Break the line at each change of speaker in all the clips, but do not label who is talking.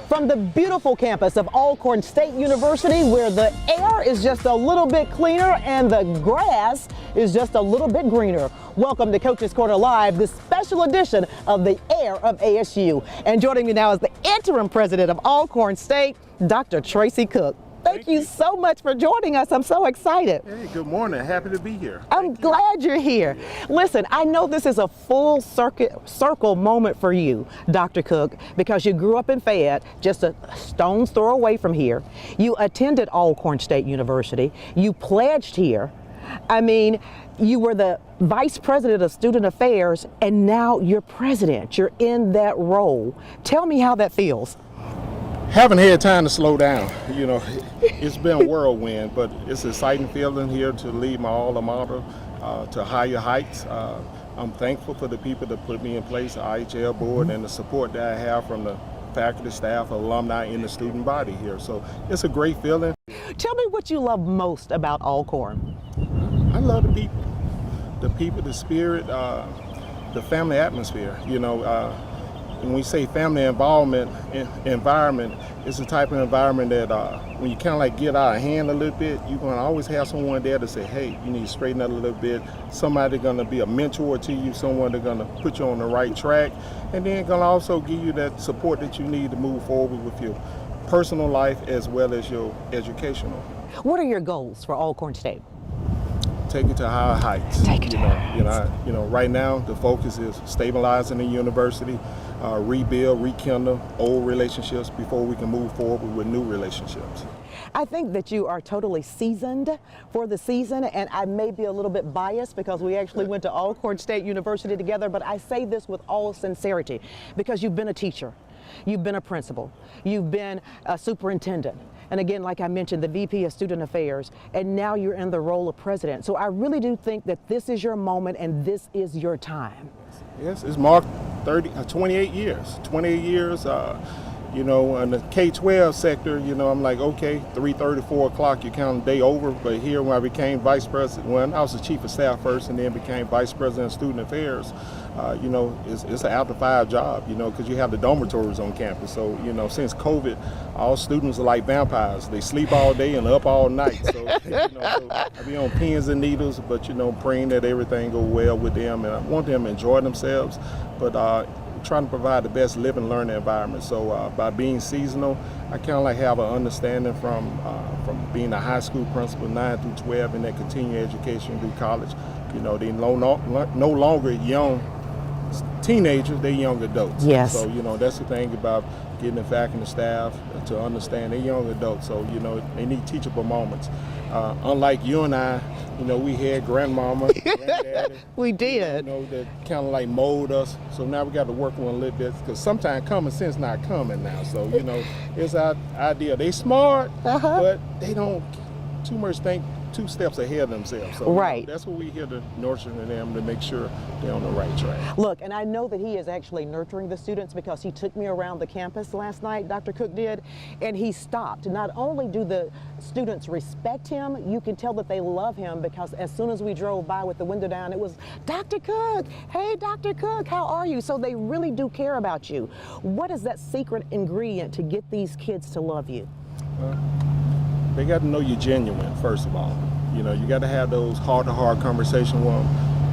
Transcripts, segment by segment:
From the beautiful campus of Alcorn State University, where the air is just a little bit cleaner and the grass is just a little bit greener. Welcome to Coach's Corner Live, this special edition of the Air of ASU. And joining me now is the Interim President of Alcorn State, Dr. Tracy Cook. Thank you so much for joining us. I'm so excited.
Hey, good morning. Happy to be here.
I'm glad you're here. Listen, I know this is a full circle moment for you, Dr. Cook, because you grew up in Fayette, just a stone's throw away from here. You attended Alcorn State University. You pledged here. I mean, you were the Vice President of Student Affairs, and now you're President. You're in that role. Tell me how that feels.
Haven't had time to slow down. You know, it's been a whirlwind, but it's an exciting feeling here to lead my alma mater to higher heights. I'm thankful for the people that put me in place, the IHL board, and the support that I have from the faculty, staff, alumni, and the student body here. So it's a great feeling.
Tell me what you love most about Alcorn.
I love the people, the spirit, the family atmosphere. You know, when we say family environment, it's the type of environment that when you kind of like get out of hand a little bit, you're going to always have someone there to say, hey, you need to straighten up a little bit. Somebody going to be a mentor to you, someone that's going to put you on the right track, and then going to also give you that support that you need to move forward with your personal life as well as your educational.
What are your goals for Alcorn State?
Take it to higher heights.
Take it to higher heights.
You know, right now the focus is stabilizing the university, rebuild, rekindle old relationships before we can move forward with new relationships.
I think that you are totally seasoned for the season, and I may be a little bit biased because we actually went to Alcorn State University together, but I say this with all sincerity because you've been a teacher, you've been a principal, you've been a superintendent, and again, like I mentioned, the VP of Student Affairs, and now you're in the role of president. So I really do think that this is your moment and this is your time.
Yes, it's marked 28 years. 28 years, you know, in the K-12 sector, you know, I'm like, okay, 3:30, 4 o'clock, you count the day over. But here when I became vice president, when I was the chief of staff first and then became vice president of student affairs, you know, it's an after 5 job, you know, because you have the dormitories on campus. So, you know, since COVID, all students are like vampires. They sleep all day and up all night. So, you know, so I be on pins and needles, but, you know, praying that everything go well with them. And I want them to enjoy themselves, but trying to provide the best living, learning environment. So by being seasonal, I kind of like have an understanding from being a high school principal, 9 through 12, and that continuing education through college. You know, they no longer young teenagers, they're young adults.
Yes.
So, you know, that's the thing about getting the faculty and staff to understand they're young adults. So, you know, they need teachable moments. Unlike you and I, you know, we had grandmama, granddaddy.
We did.
You know, that kind of like mold us. So now we got to work on a little bit because sometimes common sense not coming now. So, you know, it's our idea. They smart, but they don't too much think 2 steps ahead of themselves. So,
right.
You know, that's what we here to nurture them to make sure they're on the right track.
Look, and I know that he is actually nurturing the students because he took me around the campus last night, Dr. Cook did, and he stopped. Not only do the students respect him, you can tell that they love him because as soon as we drove by with the window down, it was, Dr. Cook, hey, Dr. Cook, how are you? So they really do care about you. What is that secret ingredient to get these kids to love you?
They got to know you're genuine, first of all. You know, you got to have those heart-to-heart conversations with them.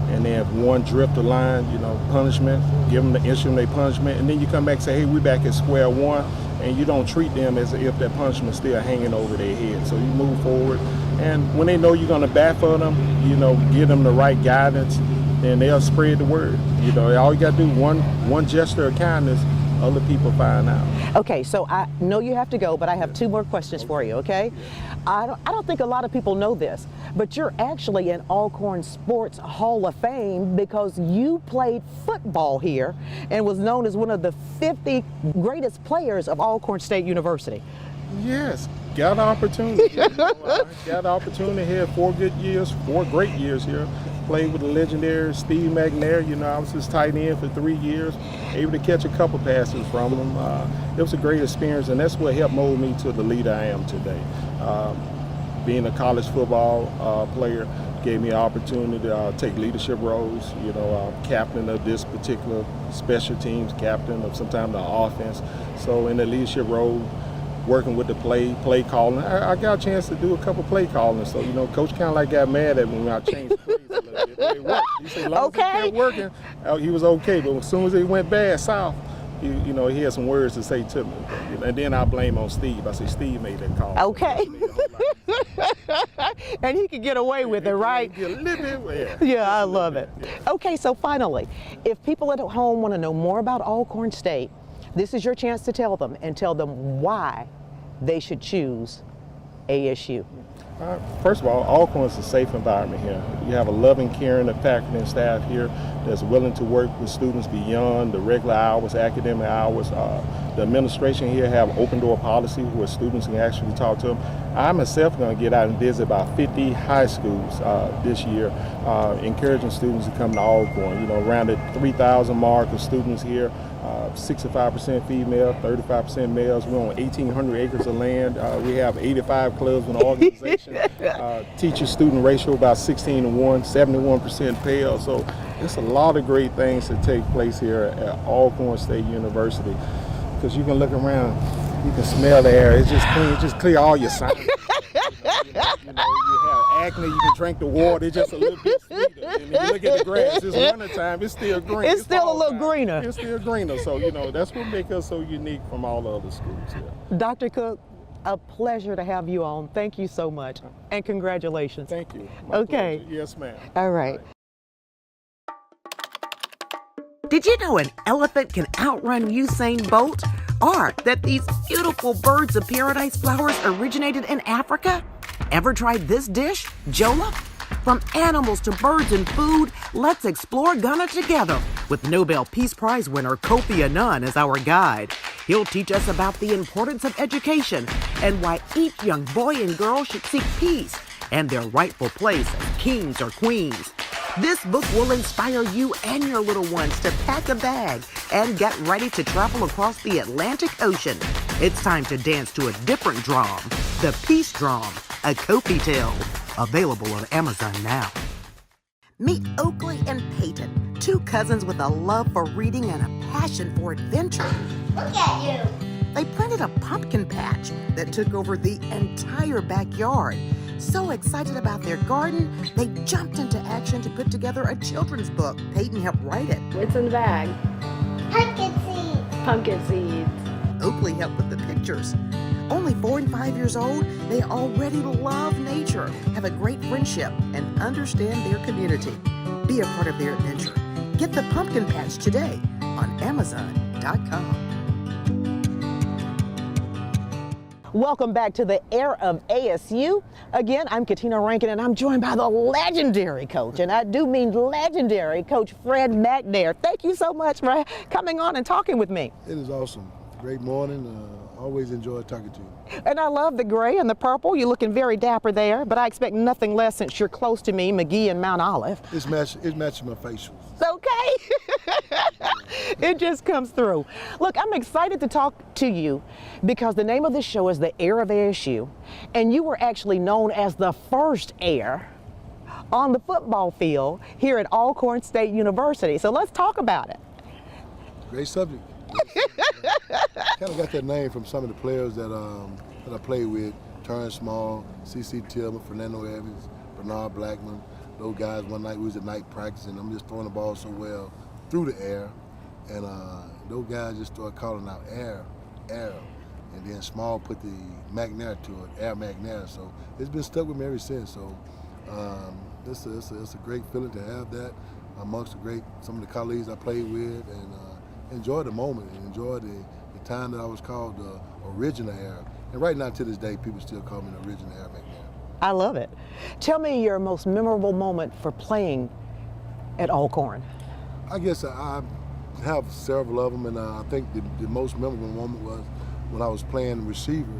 And then if one drift the line, you know, punishment, give them the instrument they punishment. And then you come back and say, hey, we back at square one. And you don't treat them as if that punishment's still hanging over their head. So you move forward. And when they know you're going to bat for them, you know, give them the right guidance, and they'll spread the word. You know, all you got to do, one gesture of kindness, other people find out.
Okay, so I know you have to go, but I have 2 more questions for you, okay? I don't think a lot of people know this, but you're actually in Alcorn Sports Hall of Fame because you played football here and was known as one of the 50 greatest players of Alcorn State University.
Yes, got an opportunity. You know, got an opportunity here, 4 great years here. Played with the legendary Steve Magnair. You know, I was his tight end for 3 years, able to catch a couple passes from him. It was a great experience, and that's what helped mold me to the leader I am today. being a college football player gave me an opportunity to take leadership roles, captain of this particular special teams, captain of sometimes the offense. So in the leadership role, working with the play calling, I got a chance to do a couple play calling. So, Coach kind of like got mad at me when I changed plays a little bit. But it worked. He said, as long as it kept working, he was okay. But as soon as it went bad south, he had some words to say to me. And then I blame on Steve. I say, Steve made that call.
Okay. And he could get away with it, right? Yeah, I love it. Okay, so finally, if people at home want to know more about Alcorn State, this is your chance to tell them why they should choose ASU.
First of all, Alcorn is a safe environment here. You have a loving, caring faculty and staff here that's willing to work with students beyond the regular hours, academic hours. The administration here have open door policy where students can actually talk to them. I myself going to get out and visit about 50 high schools this year, encouraging students to come to Alcorn. Around the 3,000 mark of students here. 65% female, 35% males. We're on 1,800 acres of land. We have 85 clubs in the organization. Teacher-student ratio about 16 to 1, 71% pale. So there's a lot of great things that take place here at Alcorn State University. Because you can look around, you can smell the air. It's just clean. Just clear all your sinuses. You have acne, you can drink the water. It's just a little bit sweeter. And you look at the grass, it's wintertime, it's still green.
It's still a little greener.
It's still greener. So, that's what makes us so unique from all the other schools here.
Dr. Cook, a pleasure to have you on. Thank you so much. And congratulations.
Thank you.
Okay.
Pleasure. Yes, ma'am.
All right.
Did you know an elephant can outrun Usain Bolt? Or that these beautiful birds of paradise flowers originated in Africa? Ever tried this dish, jollof? From animals to birds and food, let's explore Ghana together with Nobel Peace Prize winner Kofi Annan as our guide. He'll teach us about the importance of education and why each young boy and girl should seek peace and their rightful place as kings or queens. This book will inspire you and your little ones to pack a bag and get ready to travel across the Atlantic Ocean. It's time to dance to a different drum, the Peace Drum, a Kofi tale. Available on Amazon now. Meet Oakley and Peyton, two cousins with a love for reading and a passion for adventure.
Look at you.
They planted a pumpkin patch that took over the entire backyard. So excited about their garden, they jumped into action to put together a children's book. Peyton helped write it.
What's in the bag?
Pumpkin seeds.
Pumpkin seeds.
Oakley helped with the pictures. Only 4 and 5 years old, they already love nature, have a great friendship, and understand their community. Be a part of their adventure. Get the pumpkin patch today on Amazon.com.
Welcome back to the Air of ASU. Again, I'm Katina Rankin, and I'm joined by the legendary coach, and I do mean legendary, Coach Fred Magnair. Thank you so much for coming on and talking with me.
It is awesome. Great morning. Always enjoy talking to you.
And I love the gray and the purple. You're looking very dapper there, but I expect nothing less since you're close to me, McGee and Mount Olive.
It's matching my facials.
It's okay. It just comes through. Look, I'm excited to talk to you because the name of this show is The Air of ASU, and you were actually known as the first air on the football field here at Alcorn State University. So let's talk about it.
Great subject. Kind of got that name from some of the players that I played with. Terrence Small, C.C. Tillman, Fernando Evans, Bernard Blackman. Those guys, one night we was at night practicing. I'm just throwing the ball so well through the air. And those guys just started calling out air. And then Small put the Magnair to it, Air Magnair. So it's been stuck with me ever since. So it's a great feeling to have that amongst some of the colleagues I played with, and enjoy the moment and enjoy the time that I was called the original air. And right now, to this day, people still call me the original Air Magnair.
I love it. Tell me your most memorable moment for playing at Alcorn.
I guess I have several of them, and I think the most memorable moment was when I was playing receiver,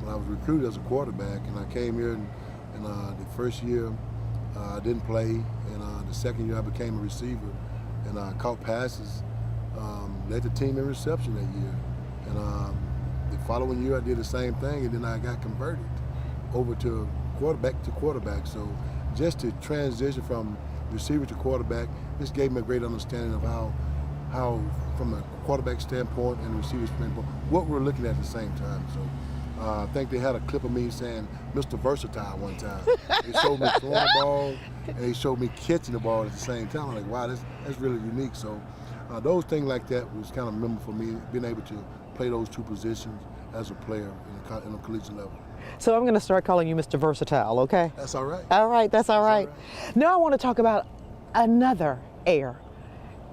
when I was recruited as a quarterback, and I came here, and the first year I didn't play, and the second year I became a receiver, and I caught passes, led the team in reception that year. And the following year I did the same thing, and then I got converted over to quarterback to quarterback. So just to transition from receiver to quarterback, this gave me a great understanding of how from a quarterback standpoint and receiver standpoint, what we're looking at the same time. So I think they had a clip of me saying Mr. Versatile one time. They showed me throwing the ball and they showed me catching the ball at the same time. I'm like, wow, that's really unique. So those things like that was kind of memorable for me, being able to play those two positions as a player in a collegiate level.
So I'm going to start calling you Mr. Versatile, okay?
That's all right.
All right, that's all right. Now I want to talk about another Air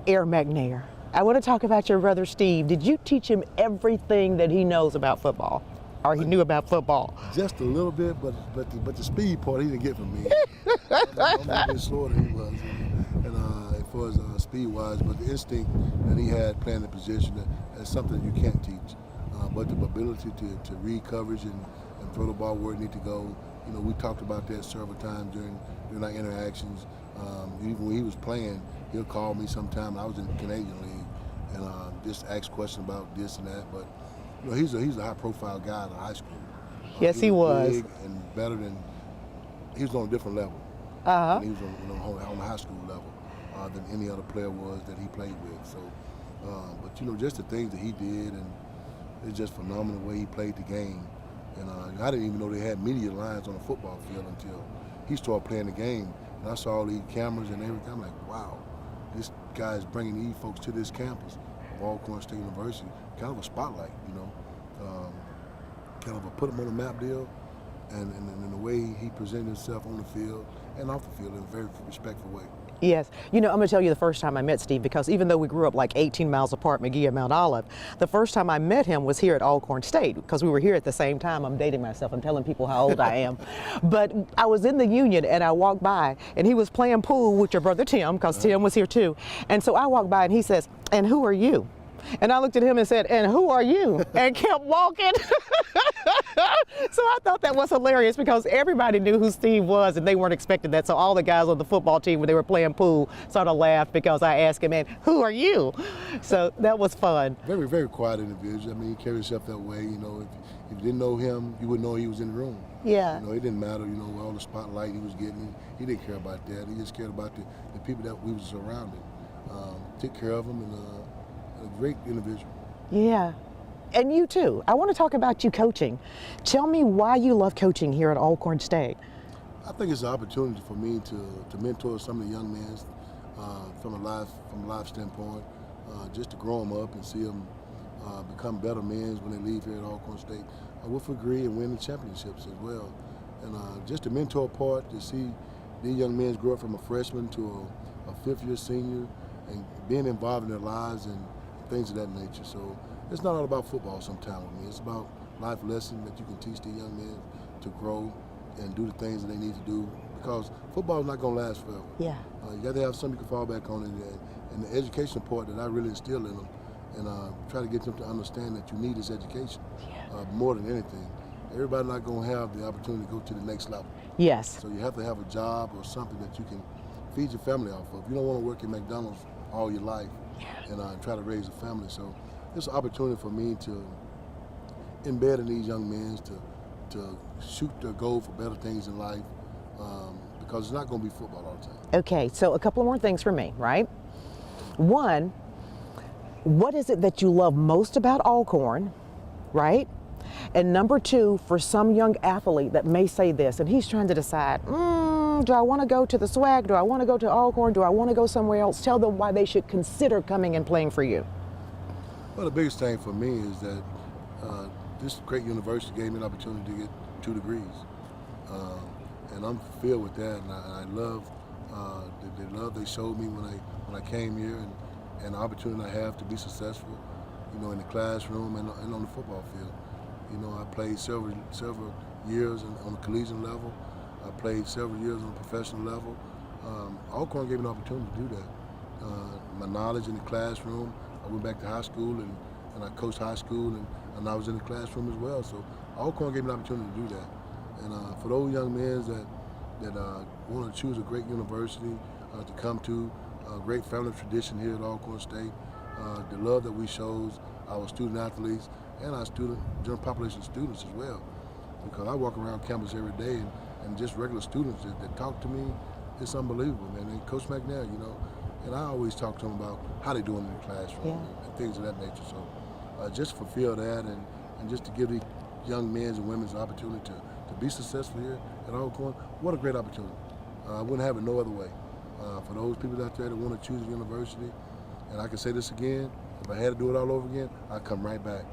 Magnair. I want to talk about your brother Steve. Did you teach him everything that he knows about football, or he knew about football?
Just a little bit, but the speed part he didn't get from me. I'm a bit slower than he was, and as far as speed-wise, but the instinct that he had playing the position, that's something you can't teach. But the ability to read coverage and throw the ball where it needs to go. You know, we talked about that several times during our interactions. Even when he was playing, he'll call me sometime. I was in the Canadian League and just ask questions about this and that. But you know, he's a high-profile guy in high school.
Yes, he was.
Big and better than he was on a different level. He was on the high school level than any other player was that he played with. So, but you know, just the things that he did, and it's just phenomenal the way he played the game. And I didn't even know they had media lines on the football field until he started playing the game. And I saw all these cameras and everything. I'm like, wow, this guy is bringing these folks to this campus of Alcorn State University. Kind of a spotlight, you know, kind of a put him on the map deal. And the way he presented himself on the field and off the field in a very respectful way.
Yes. You know, I'm going to tell you the first time I met Steve, because even though we grew up like 18 miles apart, McGee and Mount Olive, the first time I met him was here at Alcorn State, because we were here at the same time. I'm dating myself. I'm telling people how old I am. But I was in the Union and I walked by and he was playing pool with your brother Tim, because Tim was here too. And so I walked by and he says, "And who are you?" And I looked at him and said, "And who are you?" and kept walking. So I thought that was hilarious, because everybody knew who Steve was and they weren't expecting that. So all the guys on the football team, when they were playing pool, sort of laughed because I asked him, "And who are you?" So that was fun.
Very, very quiet individual. I mean, he carried himself that way. You know, if you didn't know him, you wouldn't know he was in the room.
Yeah.
You know, it didn't matter, you know, all the spotlight he was getting. He didn't care about that. He just cared about the people that we was surrounded. Took care of them, and a great individual.
Yeah. And you too. I want to talk about you coaching. Tell me why you love coaching here at Alcorn State.
I think it's an opportunity for me to mentor some of the young men from a life standpoint, just to grow them up and see them become better men when they leave here at Alcorn State with a degree and win the championships as well. And just the mentor part, to see these young men grow up from a freshman to a fifth-year senior and being involved in their lives and things of that nature. So it's not all about football sometimes with me. It's about life lessons that you can teach the young men to grow and do the things that they need to do, because football is not going to last forever.
Yeah.
You got to have something you can fall back on, and the education part that I really instill in them, and try to get them to understand that you need this education more than anything. Everybody's not going to have the opportunity to go to the next level.
Yes.
So you have to have a job or something that you can feed your family off of. You don't want to work at McDonald's all your life and try to raise a family. So it's an opportunity for me to embed in these young men to shoot their goal for better things in life, because it's not going to be football all the time.
Okay, so a couple more things for me, right? One, what is it that you love most about Alcorn, right? And number two, for some young athlete that may say this, and he's trying to decide, do I want to go to the SWAC? Do I want to go to Alcorn? Do I want to go somewhere else? Tell them why they should consider coming and playing for you.
Well, the biggest thing for me is that this great university gave me an opportunity to get 2 degrees. And I'm fulfilled with that, and I love the love they showed me when I came here, and the opportunity I have to be successful, you know, in the classroom and on the football field. You know, I played several years on the collegiate level. I played several years on a professional level. Alcorn gave me an opportunity to do that. My knowledge in the classroom, I went back to high school and I coached high school and I was in the classroom as well. So Alcorn gave me an opportunity to do that. And for those young men that want to choose a great university to come to, a great family tradition here at Alcorn State, the love that we show our student athletes and our general population students as well. Because I walk around campus every day and just regular students that talk to me, it's unbelievable, man. And Coach Magnair, you know, and I always talk to them about how they doing in the classroom and things of that nature. So just fulfill that and just to give the young men and women the opportunity to be successful here at Alcorn, what a great opportunity. I wouldn't have it no other way. For those people out there that want to choose a university, and I can say this again, if I had to do it all over again, I'd come right back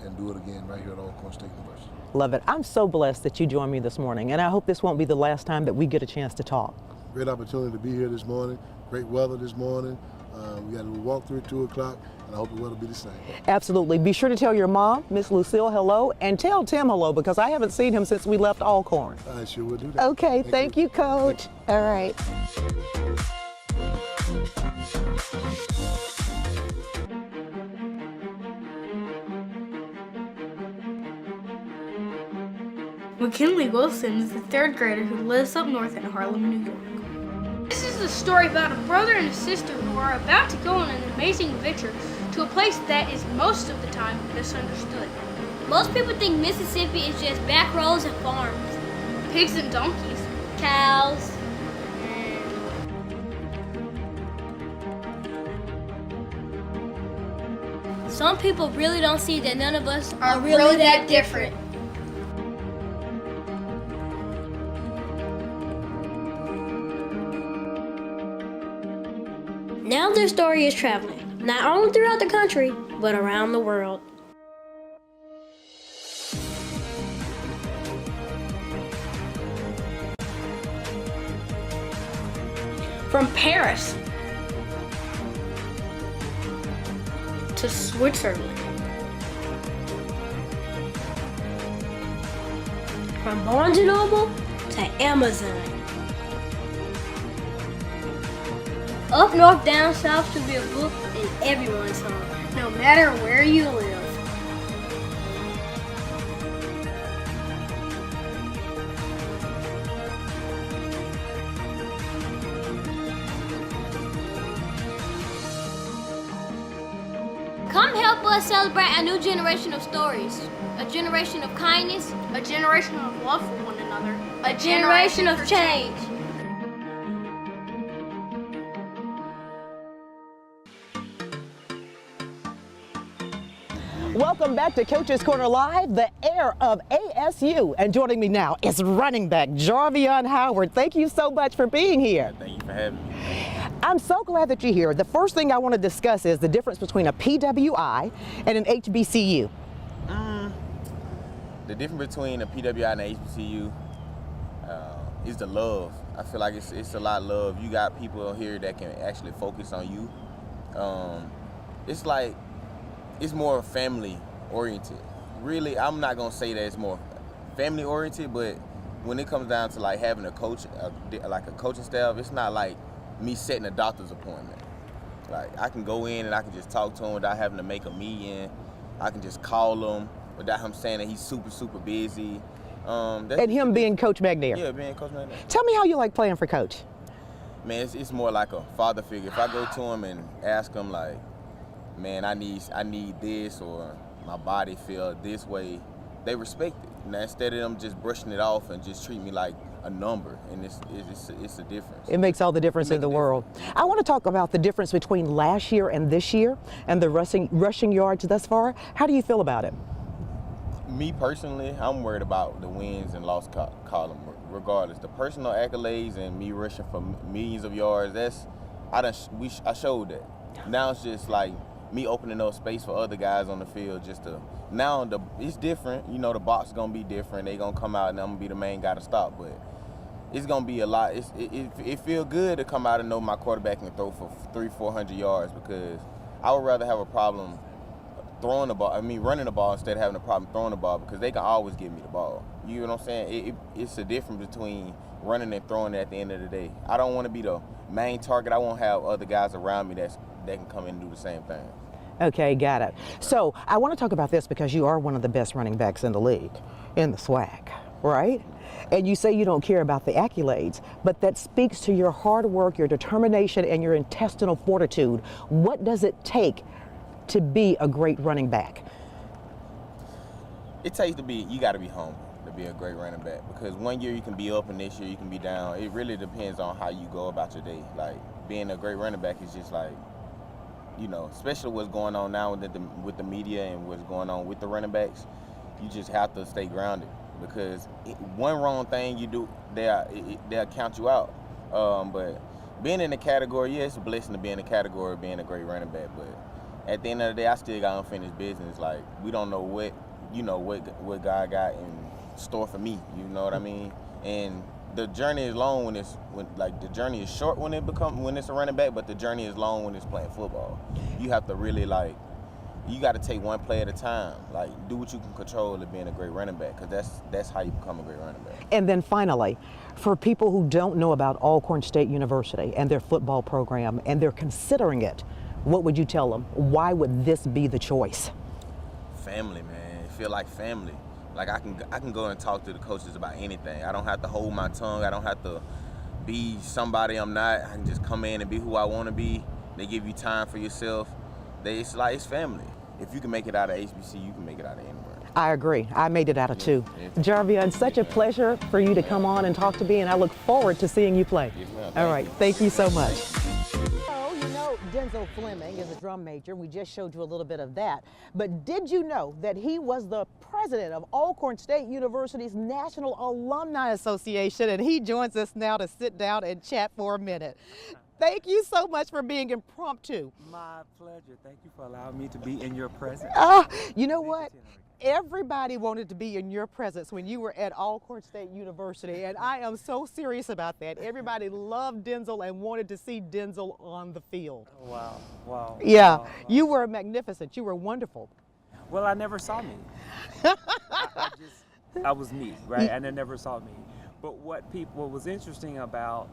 and do it again right here at Alcorn State University.
Love it. I'm so blessed that you joined me this morning, and I hope this won't be the last time that we get a chance to talk.
Great opportunity to be here this morning. Great weather this morning. We got to walk through at 2 o'clock, and I hope the weather will be the same.
Absolutely. Be sure to tell your mom, Miss Lucille, hello, and tell Tim hello, because I haven't seen him since we left Alcorn.
I sure will do that.
Okay, thank you, Coach. All right.
McKinley Wilson is the third grader who lives up north in Harlem, New York. This is a story about a brother and a sister who are about to go on an amazing adventure to a place that is most of the time misunderstood.
Most people think Mississippi is just back roads and farms.
Pigs and donkeys.
Cows. Some people really don't see that none of us are really that different. Now their story is traveling, not only throughout the country, but around the world.
From Paris to Switzerland.
From Barnes & Noble to Amazon. Up north, down south should be a book in everyone's home, no matter where you live. Come help us celebrate a new generation of stories, a generation of kindness,
A generation of love for one another.
a generation of change.
Welcome back to Coach's Corner Live, the air of ASU. And joining me now is running back Jarvan Howard. Thank you so much for being here.
Thank you for having me.
I'm so glad that you're here. The first thing I want to discuss is the difference between a PWI and an HBCU.
The difference between a PWI and a HBCU is the love. I feel like it's a lot of love. You got people here that can actually focus on you. It's like, it's more family oriented. Really, I'm not gonna say that it's more family oriented, but when it comes down to like having a coach, like a coaching staff, it's not like me setting a doctor's appointment. Like I can go in and I can just talk to him without having to make a meeting. I can just call him without him saying that he's super busy.
And him being Coach Magnair.
Yeah, being Coach Magnair.
Tell me how you like playing for Coach.
Man, it's more like a father figure. If I go to him and ask him like, man, I need this, or my body feel this way, they respect it. Now, instead of them just brushing it off and just treat me like a number, and it's a difference.
It makes all the difference in the world. I want to talk about the difference between last year and this year and the rushing yards thus far. How do you feel about it?
Me personally, I'm worried about the wins and loss column regardless. The personal accolades and me rushing for millions of yards, I showed that. Now it's just like me opening up space for other guys on the field it's different. You know, the box is gonna be different. They gonna come out and I'm gonna be the main guy to stop, but it's gonna be a lot. It feel good to come out and know my quarterback can throw for 300-400 yards, because I would rather have a problem running the ball instead of having a problem throwing the ball, because they can always give me the ball. You know what I'm saying? It's a difference between running and throwing at the end of the day. I don't want to be the main target. I won't have other guys around me that can come in and do the same thing.
Okay, got it. So I want to talk about this because you are one of the best running backs in the league, in the SWAC, right? And you say you don't care about the accolades, but that speaks to your hard work, your determination, and your intestinal fortitude. What does it take to be a great running back?
It takes you got to be humble. to be a great running back, because one year you can be up and next year you can be down. It really depends on how you go about your day. Like, being a great running back is just like, you know, especially what's going on now with the media and what's going on with the running backs, you just have to stay grounded, because one wrong thing you do, they'll count you out. But being in the category, yeah, it's a blessing to be in the category of being a great running back, but at the end of the day, I still got unfinished business. Like, we don't know what God got in store for me, you know what I mean? And the journey is long the journey is short when it's a running back, but the journey is long when it's playing football. You have to really, like, you got to take one play at a time. Like, do what you can control to being a great running back, because that's how you become a great running back.
And then finally, for people who don't know about Alcorn State University and their football program and they're considering it, what would you tell them? Why would this be the choice?
Family, man. It feel like family. Like, I can go and talk to the coaches about anything. I don't have to hold my tongue. I don't have to be somebody I'm not. I can just come in and be who I want to be. They give you time for yourself. It's family. If you can make it out of HBCU, you can make it out of anywhere.
I agree. I made it out of two. Jarveon, such a pleasure for you to come on and talk to me, and I look forward to seeing you play.
Yes, ma'am.
All right. Thank you so much. You know, Denzel Fleming is a drum major. We just showed you a little bit of that. But did you know that he was the president of Alcorn State University's National Alumni Association, and he joins us now to sit down and chat for a minute. Thank you so much for being impromptu.
My pleasure. Thank you for allowing me to be in your presence.
You know what? Everybody wanted to be in your presence when you were at Alcorn State University, and I am so serious about that. Everybody loved Densel and wanted to see Densel on the field.
Oh, wow, wow.
Yeah,
wow.
You were magnificent. You were wonderful.
Well, I never saw me. I was me, right? And they never saw me. But what was interesting about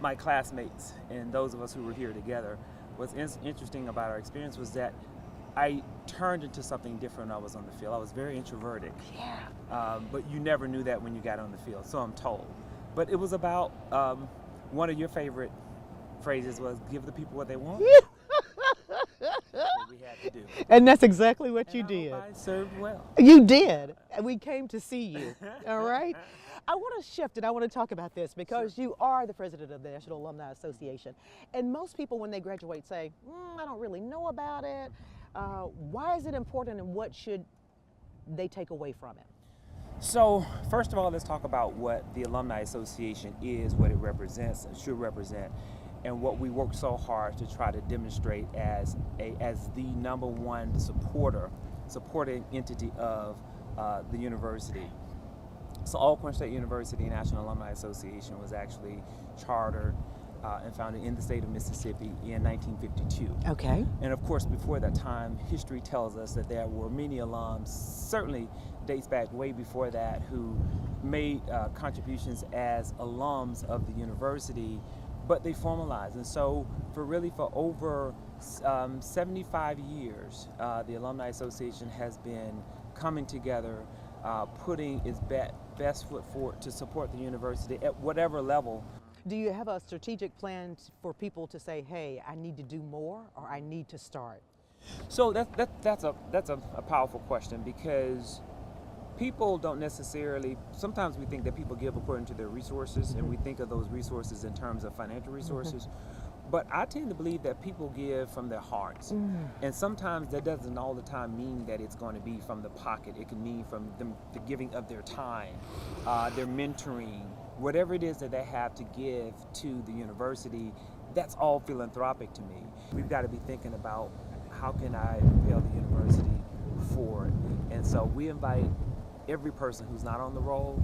my classmates and those of us who were here together, what's interesting about our experience was that I turned into something different when I was on the field. I was very introverted. Yeah. But you never knew that when you got on the field, so I'm told. But it was about, one of your favorite phrases was, give the people what they want. That's what we had to do.
And that's exactly what you did.
I served well.
You did. And we came to see you, all right? I want to shift and I want to talk about this because you are the president of the National Alumni Association. And most people when they graduate say, I don't really know about it. Why is it important and what should they take away from it?
So, first of all, let's talk about what the Alumni Association is, what it represents and should represent, and what we work so hard to try to demonstrate as the #1 supporting entity of the university. So Alcorn State University National Alumni Association was actually chartered and founded in the state of Mississippi in 1952.
Okay.
And of course, before that time, history tells us that there were many alums, certainly dates back way before that, who made contributions as alums of the university, but they formalized. And so for over 75 years, the Alumni Association has been coming together, putting its best foot forward to support the university at whatever level.
Do you have a strategic plan for people to say, hey, I need to do more or I need to start?
So that's a powerful question, because people don't necessarily, sometimes we think that people give according to their resources, and we think of those resources in terms of financial resources. But I tend to believe that people give from their hearts. And sometimes that doesn't all the time mean that it's going to be from the pocket. It can mean from them the giving of their time, their mentoring, whatever it is that they have to give to the university. That's all philanthropic to me. We've got to be thinking about how can I propel the university forward. And so we invite every person who's not on the roll,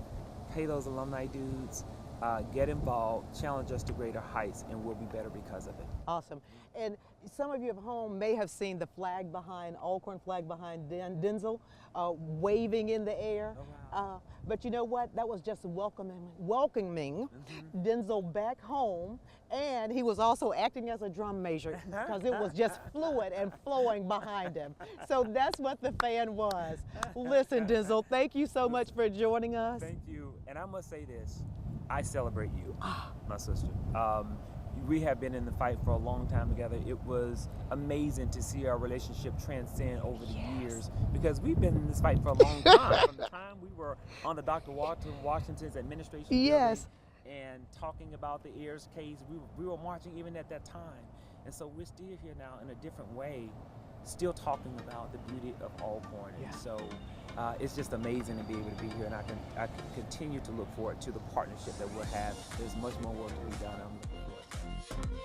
pay those alumni dues, get involved, challenge us to greater heights, and we'll be better because of it.
Awesome. And some of you at home may have seen the flag behind, Alcorn flag behind Densel, waving in the air.
Oh, wow.
But you know what? That was just welcoming Densel back home, and he was also acting as a drum major because it was just fluid and flowing behind him. So that's what the fan was. Listen, Densel, thank you so much for joining us.
Thank you. And I must say this, I celebrate you, my sister. we have been in the fight for a long time together. It was amazing to see our relationship transcend over the years, because we've been in this fight for a long time. From the time we were on the Dr. Washington's administration building and talking about the Ayers case, we were marching even at that time. And so we're still here now in a different way, still talking about the beauty of Alcorn. And so it's just amazing to be able to be here, and I can continue to look forward to the partnership that we'll have. There's much more work to be done. I'm looking forward to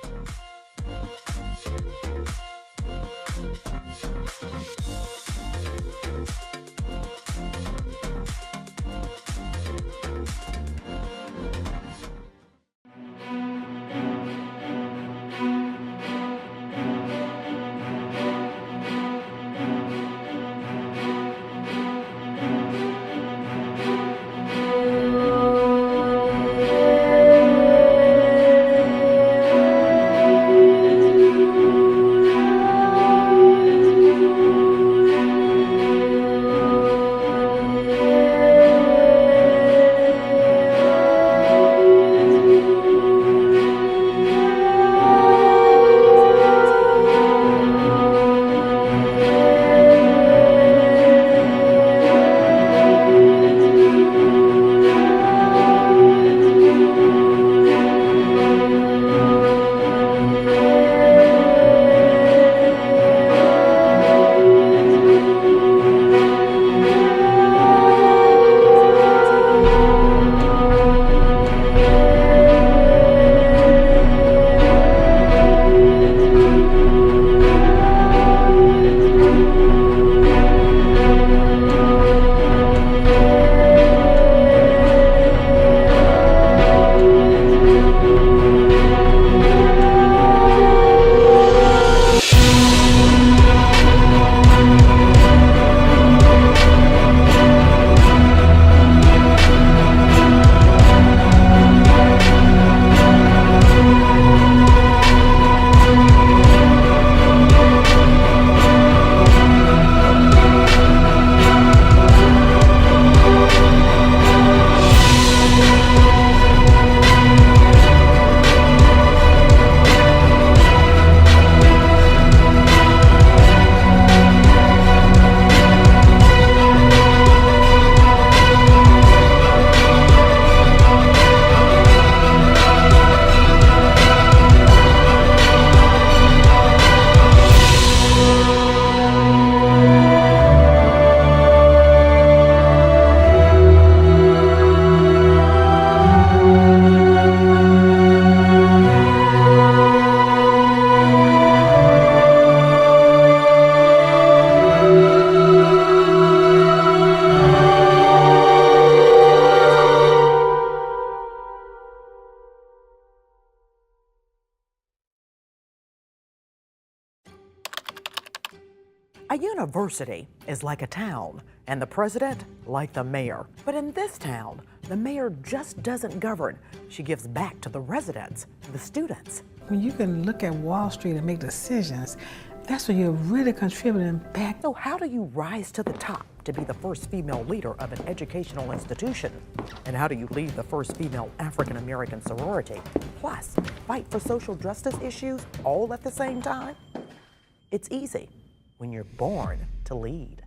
A university is like a town, and the president like the mayor. But in this town, the mayor just doesn't govern. She gives back to the residents, the students.
When you can look at Wall Street and make decisions, that's when you're really contributing back.
So how do you rise to the top to be the first female leader of an educational institution? And how do you lead the first female African-American sorority? Plus, fight for social justice issues all at the same time? It's easy when you're born to lead.